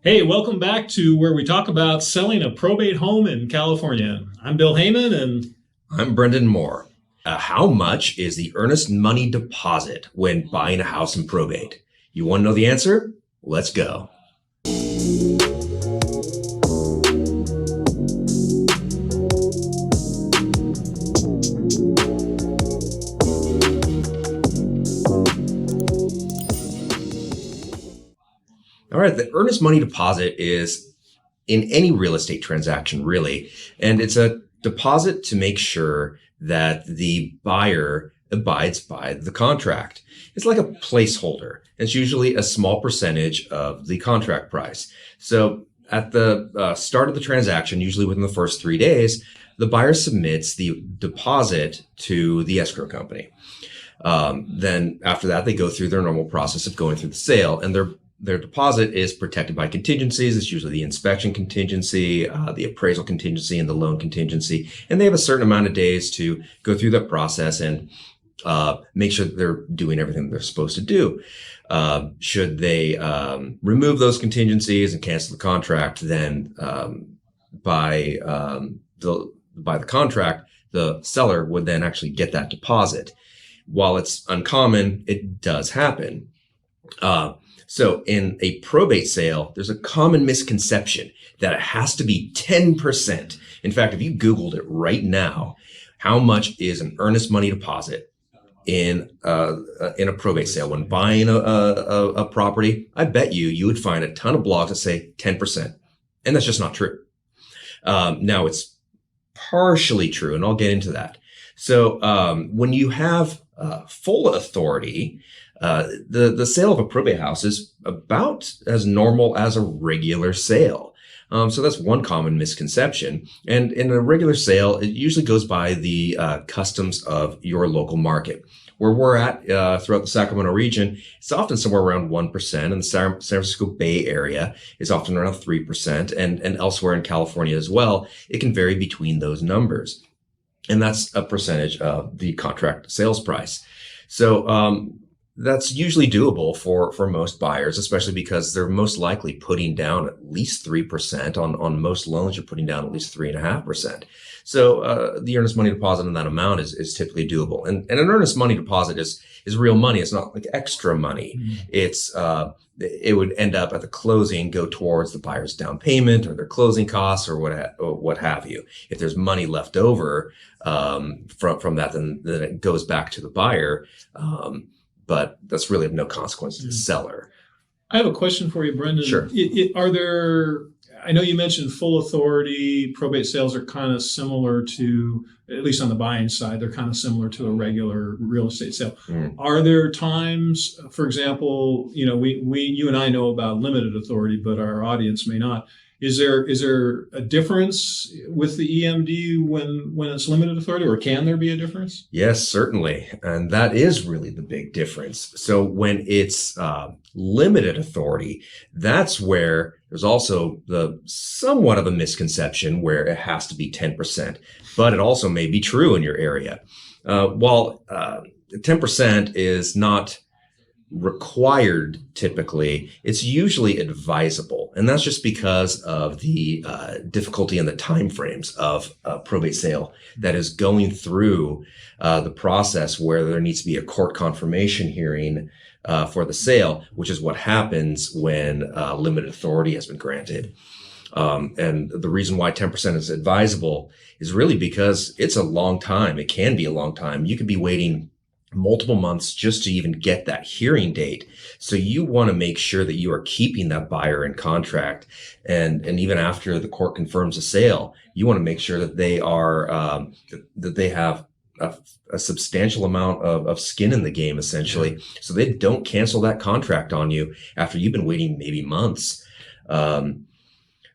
Hey, welcome back to where we talk about selling a probate home in California. I'm Bill Heyman, and I'm Brendan Mohr. How much is the earnest money deposit when buying a house in probate? You want to know the answer? Let's go. All right, the earnest money deposit is in any real estate transaction, really, and it's a deposit to make sure that the buyer abides by the contract. It's like a placeholder. It's usually a small percentage of the contract price. So at the start of the transaction, usually within the first 3 days, the buyer submits the deposit to the escrow company. Then after that, they go through their normal process of going through the sale, and their deposit is protected by contingencies. It's usually the inspection contingency, the appraisal contingency, and the loan contingency. And they have a certain amount of days to go through that process and make sure that they're doing everything they're supposed to do. Should they remove those contingencies and cancel the contract, then by the contract, the seller would then actually get that deposit. While it's uncommon, it does happen. So in a probate sale, there's a common misconception that it has to be 10%. In fact, if you Googled it right now, how much is an earnest money deposit in a probate sale when buying a property, I bet you would find a ton of blogs that say 10%. And that's just not true. Now it's partially true, and I'll get into that. So when you have full authority, the sale of a probate house is about as normal as a regular sale. So that's one common misconception. And in a regular sale, it usually goes by the customs of your local market. Where we're at throughout the Sacramento region, it's often somewhere around 1%. In the San Francisco Bay Area, it's often around 3%. And elsewhere in California as well, it can vary between those numbers. And that's a percentage of the contract sales price. So that's usually doable for most buyers, especially because they're most likely putting down at least 3%. On most loans, you're putting down at least 3.5%. So the earnest money deposit on that amount is typically doable. And an earnest money deposit is real money. It's not like extra money. Mm-hmm. It would end up at the closing, go towards the buyer's down payment or their closing costs or what have you. If there's money left over from that, then it goes back to the buyer. But that's really of no consequence to the seller. I have a question for you, Brendan. Sure. I know you mentioned full authority. Probate sales are kind of similar to, at least on the buying side, they're kind of similar to a regular real estate sale. Mm. Are there times, for example, you and I know about limited authority, but our audience may not. Is there a difference with the EMD when it's limited authority, or can there be a difference? Yes, certainly. And that is really the big difference. So when it's limited authority, that's where there's also the somewhat of a misconception where it has to be 10%, but it also may be true in your area. While 10% is not required typically, it's usually advisable, and that's just because of the difficulty in the time frames of a probate sale that is going through the process where there needs to be a court confirmation hearing for the sale, which is what happens when limited authority has been granted. And the reason why 10% is advisable is really because it's a long time. It can be a long time. You could be waiting multiple months just to even get that hearing date. So you want to make sure that you are keeping that buyer in contract. And even after the court confirms a sale, you want to make sure that they are, that they have a substantial amount of skin in the game, essentially, so they don't cancel that contract on you after you've been waiting maybe months.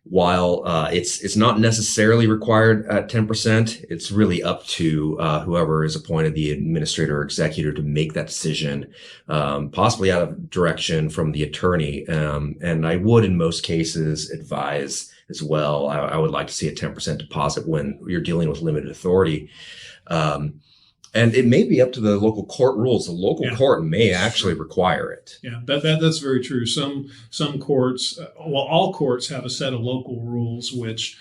While it's not necessarily required at 10%, it's really up to whoever is appointed, the administrator or executor, to make that decision, possibly out of direction from the attorney. And I would, in most cases, advise as well. I would like to see a 10% deposit when you're dealing with limited authority. And it may be up to the local court rules. The local Yeah. court may actually require it. Yeah, that's very true. Some courts, well, all courts have a set of local rules, which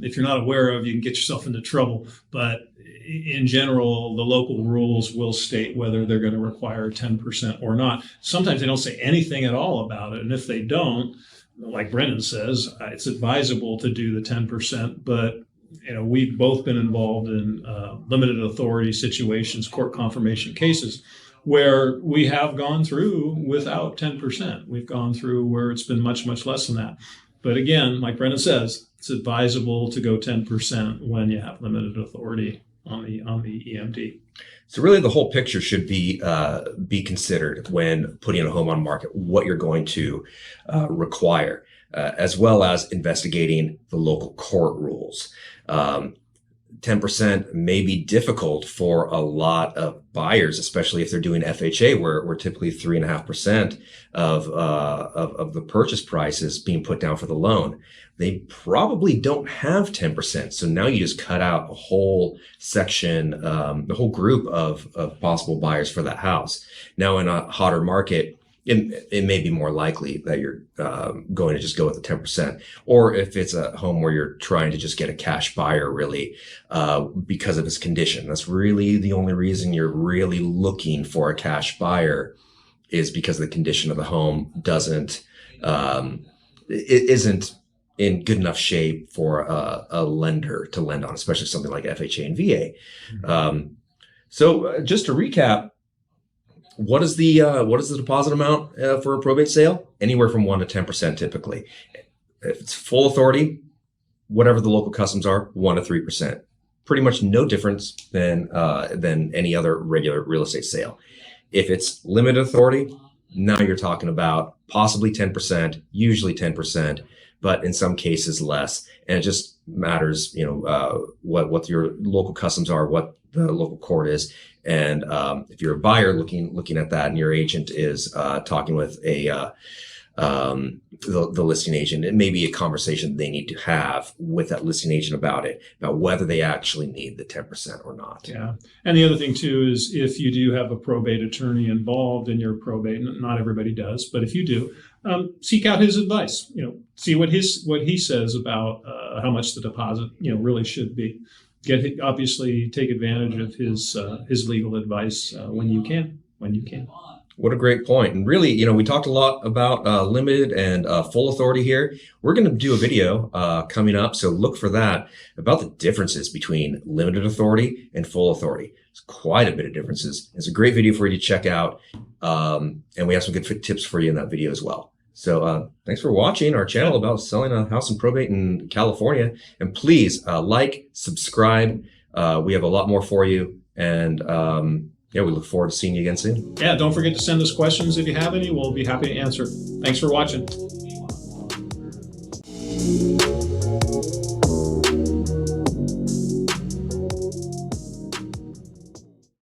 if you're not aware of, you can get yourself into trouble. But in general, the local rules will state whether they're going to require 10% or not. Sometimes they don't say anything at all about it. And if they don't, like Brendan says, it's advisable to do the 10%. But we've both been involved in limited authority situations, court confirmation cases, where we have gone through without 10%. We've gone through where it's been much, much less than that. But again, like Brendan says, it's advisable to go 10% when you have limited authority on the EMD. So really, the whole picture should be considered when putting a home on market. What you're going to require, as well as investigating the local court rules. 10% may be difficult for a lot of buyers, especially if they're doing FHA, where typically 3.5% of the purchase price is being put down for the loan. They probably don't have 10%. So now you just cut out a whole section, the whole group of possible buyers for that house. Now in a hotter market, it may be more likely that you're going to just go with the 10%. Or if it's a home where you're trying to just get a cash buyer really because of its condition. That's really the only reason you're really looking for a cash buyer is because the condition of the home isn't in good enough shape for a lender to lend on, especially something like FHA and VA. Mm-hmm. So just to recap, what is the deposit amount for a probate sale? Anywhere from 1% to 10% typically. If it's full authority, whatever the local customs are, 1% to 3%. Pretty much no difference than any other regular real estate sale. If it's limited authority, now you're talking about possibly 10%, usually 10%, but in some cases less. And it just matters, what your local customs are, what the local court is. And if you're a buyer looking at that and your agent is talking with the listing agent, it may be a conversation they need to have with that listing agent about whether they actually need the 10% or not. Yeah. And the other thing too is if you do have a probate attorney involved in your probate, not everybody does, but if you do, seek out his advice. See what he says about how much the deposit really should be. Obviously take advantage of his legal advice when you can. What a great point. And really, we talked a lot about limited and full authority here. We're going to do a video coming up, so look for that, about the differences between limited authority and full authority. There's quite a bit of differences. It's a great video for you to check out, and we have some good tips for you in that video as well. So thanks for watching our channel about selling a house in probate in California. And please like, subscribe. We have a lot more for you. And we look forward to seeing you again soon. Yeah, don't forget to send us questions if you have any. We'll be happy to answer. Thanks for watching.